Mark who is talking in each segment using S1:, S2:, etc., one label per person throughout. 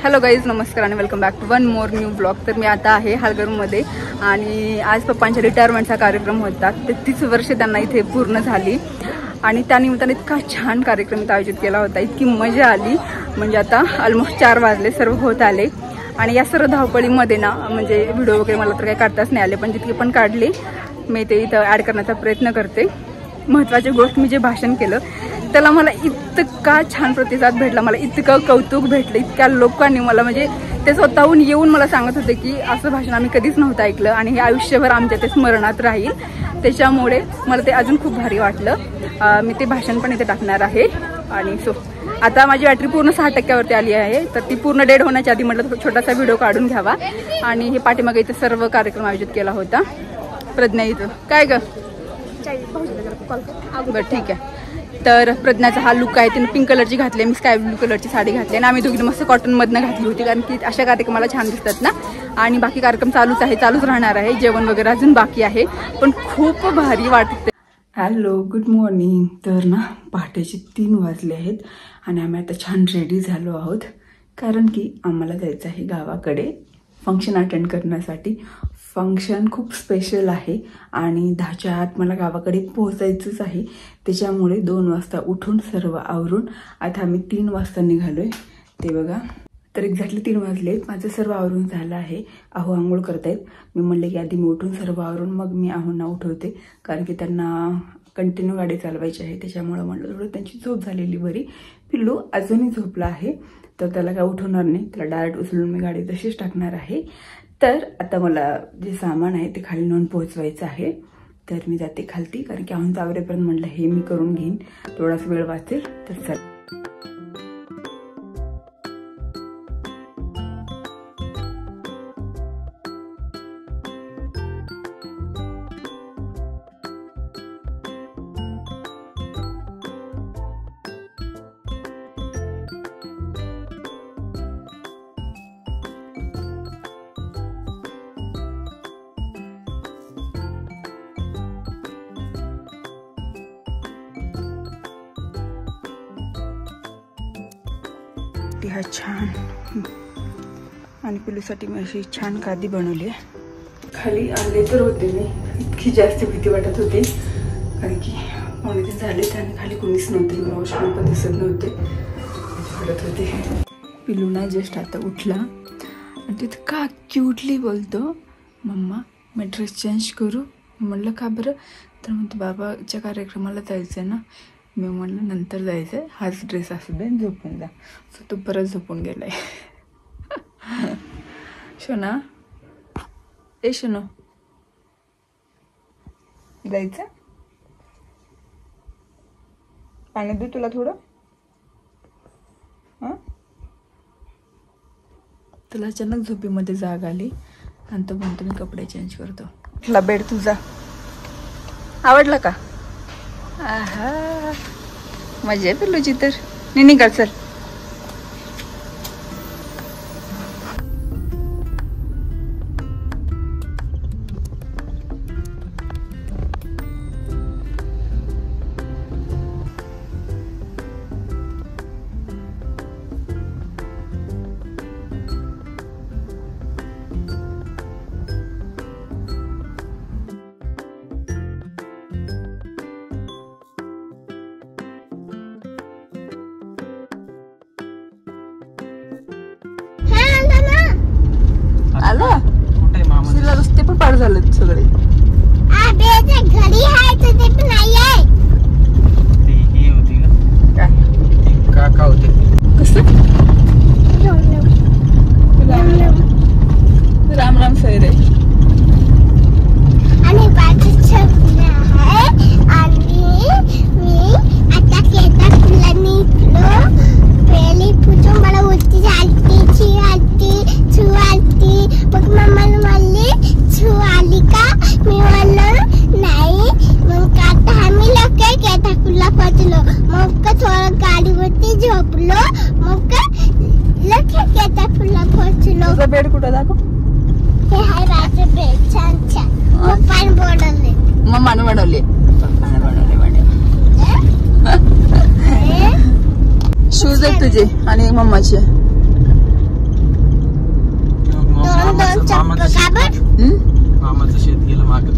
S1: Hello guys, नमस्कार आणि welcome back to one more new blog. तर मी आता आहे हलगर्ममध्ये आणि आज पप्पांच्या रिटायरमेंटचा कार्यक्रम होता. 33 वर्ष त्यांना इथे पूर्ण झाली आणि त्यानिमित्ताने इतका छान कार्यक्रम इथं आयोजित केला होता. इतकी मजा आली. म्हणजे आता ऑलमोस्ट 4 वाजले, सर्व होत आले आणि या सर्व धावपळीमध्ये ना म्हणजे व्हिडिओ वगैरे मला तर काही काढताच नाही आले, पण जितके पण काढले मी ते इथं ॲड करण्याचा प्रयत्न करते. महत्त्वाची गोष्ट, मी जे भाषण केलं त्याला मला इतका छान प्रतिसाद भेटला, मला इतकं कौतुक भेटलं. इतक्या लोकांनी मला म्हणजे ते स्वतःहून येऊन मला सांगत होते की असं भाषण आम्ही कधीच नव्हतं ऐकलं आणि हे आयुष्यभर आमच्या ते स्मरणात राहील. त्याच्यामुळे मला ते अजून खूप भारी वाटलं. मी ते भाषण पण इथे टाकणार आहे. आणि आता माझी बॅटरी पूर्ण 6% आली आहे, तर ती पूर्ण डेड होण्याच्या आधी म्हटलं छोटासा व्हिडिओ काढून घ्यावा. आणि हे पाठीमागे इथे सर्व कार्यक्रम आयोजित केला होता. प्रज्ञा इथं काय ग, बरं ठीक आहे. तर प्रज्ञाचा हा लुक आहे, तिने पिंक कलरची घातली, मी स्काय ब्लू कलरची साडी घातली आणि आम्ही दोघींनी मस्त कॉटनमधनं घातली होती, कारण की अशा कार्यक्रमाला छान दिसतात ना. आणि बाकी कार्यक्रम चालूच आहे, चालूच राहणार आहे. जेवण वगैरे अजून बाकी आहे, पण खूप भारी वाटते. Hello, good morning. तर ना पहाटेचे 3 वाजले आहेत आणि आम्ही आता छान रेडी झालो आहोत, कारण की आम्हाला जायचं आहे गावाकडे फंक्शन अटेंड करण्यासाठी. फंक्शन खूप स्पेशल आहे आणि 10च्या आत मला गावाकडे पोहोचायचंच आहे. त्याच्यामुळे 2 वाजता उठून सर्व आवरून आता आम्ही 3 वाजता निघालोय. ते बघा, तर एक्झॅक्टली 3 वाजले. माझं सर्व आवरून झालं आहे. आहो आंघोळ करतायत. मी म्हणले की आधी मी उठून सर्व आवरून मग मी आहोंना उठवते, कारण की त्यांना कंटिन्यू गाडी चालवायची आहे. त्याच्यामुळं म्हणलं थोडं त्यांची झोप झालेली बरी. पिल्लू अजूनही झोपला आहे, तर त्याला काय उठवणार नाही, त्याला डायरेक्ट उचलून मी गाडी तशीच टाकणार आहे. तर आता मला जे सामान आहे ते खाली नेऊन पोहोचवायचं आहे, तर मी जाते खालती, कारण की आहोंचं आवरेपर्यंत म्हटलं हे मी करून घेईन, थोडाच वेळ वाचेल. तर चल. हा छान आणि पिलूसाठी मी अशी छान गादी बनवली आहे. खाली आले तर होते मी, इतकी जास्त भीती वाटत होती, कारण की पाहुणे झाले आणि खाली कोणीच नव्हते. वॉशरूम पण दिसत नव्हते, पडत होते. पिलू ना जस्ट आता उठला आणि तिथं का क्यूटली बोलतो, मम्मा मी ड्रेस चेंज करू. म्हणलं का बरं, तर म्हणतो बाबाच्या कार्यक्रमाला जायचं आहे ना. मी म्हणलं नंतर जायचं, हाच ड्रेस असू दे, झोपून जा. सो तो परत झोपून गेलाय. शोना, ए शोनो, जायचं पाणी देऊ तुला थोडं. हां, तुला अचानक झोपेमध्ये जाग आली आणि तो म्हणतो मी कपडे चेंज करतो. तुला बेड तुझा आवडला का? आहा, मजा आहे पिल्लूची. तर निघा चल. आला तिला रस्ते पण पार झालेत सगळे. घरी आहे तर ते पण नाही आहे. ही होती का काय, काका होते. कसं राम राम सैरे आणि मी आता केता फुलांनी पहिली पुसून मला उलटी झालती, छू आलती. मग मम्माला म्हणली छू आली का? मी म्हणलं नाही. मग आता आम्ही लोक केता फुला पोचलो. मग थोडं गाडीवरती झोपलो. मग लक्ष केता फुला पोचलो. तुझा बेड कुठं दाखव. हे हाय रात्र बेड, छान छान. पप्पाने बनवले, मम्माने बनवले, पप्पाने बनवले. शूज आहेत तुझे आणि मम्माचे.
S2: मामाचं शेत गेलं मागं.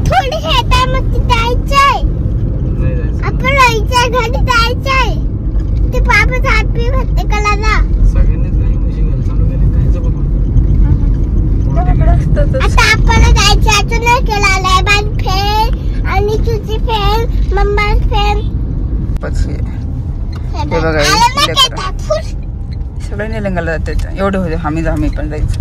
S3: थोडी शेतामध्ये जायचंय.
S2: नाही जायचं.
S3: आपण राहायचंय घरी जायचंय. ते बाबा हात होते कलाला.
S2: सगळ्यांनीच नाही मशीन घ्यायला चालू केली जायचं बघून.
S3: आता आपण जायचं. अजून नाही केला आलाय. माझी फेन आणि तुझी फेन मम्मा फेन.
S1: हे बघा सगळे निलंगाला जातात. एवढे होते आम्ही पण जायचं.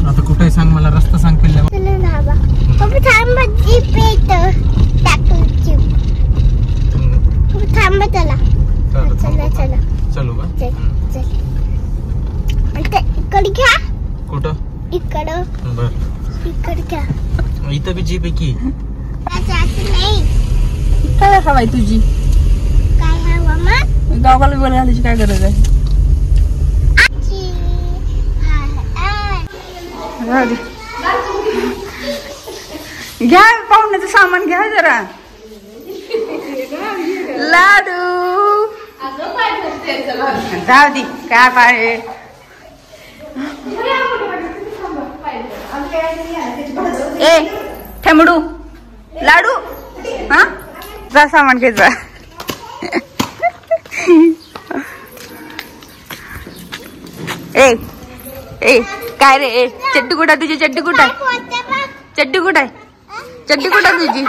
S2: आता कुठे सांग मला रस्ता सांग पहिले.
S3: थांब चला
S2: चलू का?
S3: इकडे घ्या.
S2: कुठं?
S3: इकडं.
S2: बर
S3: इकडे घ्या.
S2: इथं बी जीप आहे की.
S3: नाही
S1: काय हवाय तुझी?
S3: काय हवा मग?
S1: गावाला बिवाला घालायची काय गरज आहे? घ्या पाहुण्याचं सामान घ्या जरा. लाडू जाऊ दे काय पाहिजे. ए ठेमडू लाडू हा जा सामान घे जा. ए ए काय रे? ए चड्डी कुठं तुझी? चड्डी कुठं? चड्डी कुठं? चड्डी कुठं तुझी?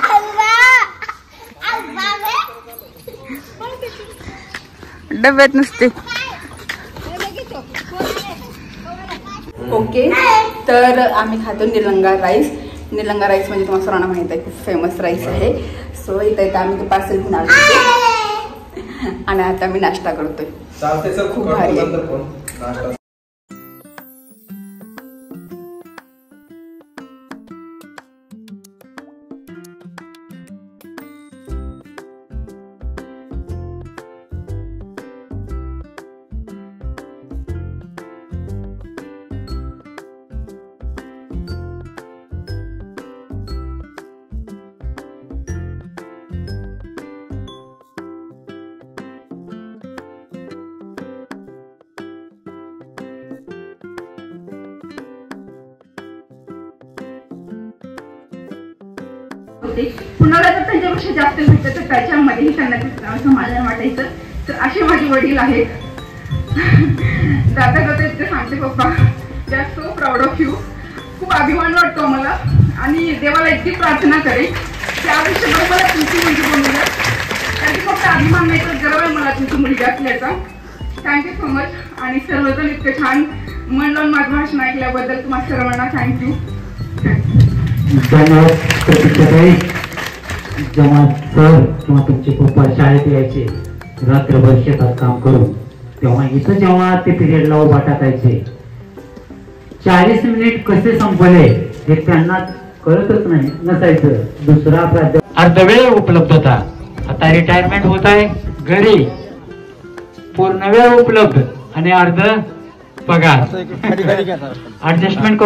S1: डब्यात नसते. ओके तर आम्ही खातो निलंगा राईस. निलंगा राईस म्हणजे तुम्हाला सर्वांना माहित आहे खूप फेमस राईस आहे. सो इथं आम्ही ते पार्सल घेऊन आलो आणि आता मी नाश्ता करतोय. खूप भारी आहे. कुणाला तर त्यांच्यापेक्षा जास्त भेटत तर त्याच्यामध्येही त्यांना समाधान वाटायचं. तर असे माझे वडील आहेत. जाता जाता इतकं सांगते पप्पा they are so proud of you. खूप अभिमान वाटतो मला आणि देवाला इतकी प्रार्थना करेल की आयुष्यभर मला तुमची मुलगी बनवूया. कारण की फक्त अभिमान नाही तर गर्व आहे मला तुमची मुलगी असल्याचा. Thank you so much. आणि सर्वजण इतकं छान मन लावून माझं भाषण ऐकल्याबद्दल तुम्हाला सर्वांना थँक्यू.
S4: जेव्हा सर किंवा तुमचे पप्पा शाळेत यायचे रात्रभर शेतात काम करून तेव्हा इथं जेव्हा ते पिरियडला उभा टाकायचे 40 मिनिट कसे संपले हे त्यांना कळतच नाही नसायचं. दुसरा प्राध्यापक अर्धवेळ उपलब्धता. आता रिटायरमेंट होत आहे घरी पूर्ण वेळ उपलब्ध आणि अर्ध पगार ऍडजस्टमेंट